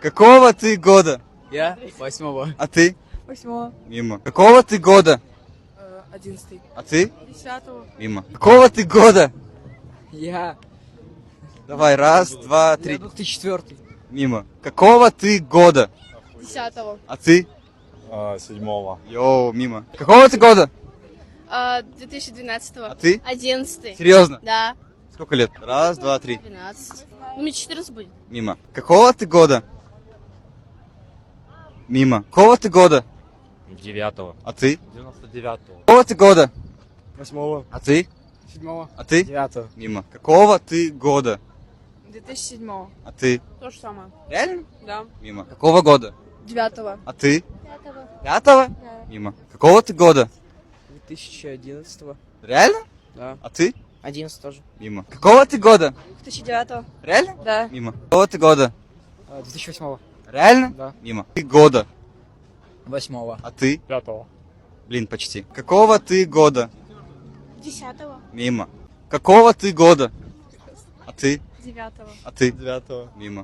Какого ты года? Я 8-го. А ты? 8-го. Мимо. Какого ты года? 11-й. А ты? 10-го. Мимо. Какого ты года? Я Давай, раз, два, три. 2004. Мимо. Какого ты года? 10-го. А ты? 7-го. Йоу, мимо. Какого ты года? 2012-го. А ты? 11-й. Серьезно? Да. Сколько лет? Раз, два, три. 12. Ну, мне 14 будет. Мимо. Какого ты года? Мимо. Какого ты года? 9-го. А ты? 99-го. Какого ты года? 8-го. А ты? 7-го. А ты? 9-го. Мимо. Какого ты года? 2007-го. А ты? То же самое. Реально? Да. Мимо. Какого года? 9-го. А ты? 5-го. Пятого? Да. Мимо. Какого ты года? 2011-го. Реально? Да. А ты? 11 тоже. Мимо. Какого ты года? 2009-го. Реально? Да. Мимо. Какого ты года? 2008-го. Реально? Да. Мимо. Ты года. 8-го. А ты? 5-го. Блин, почти. Какого ты года? 10-го. Мимо. Какого ты года? А ты? 9-го. А ты? 9-го. Мимо.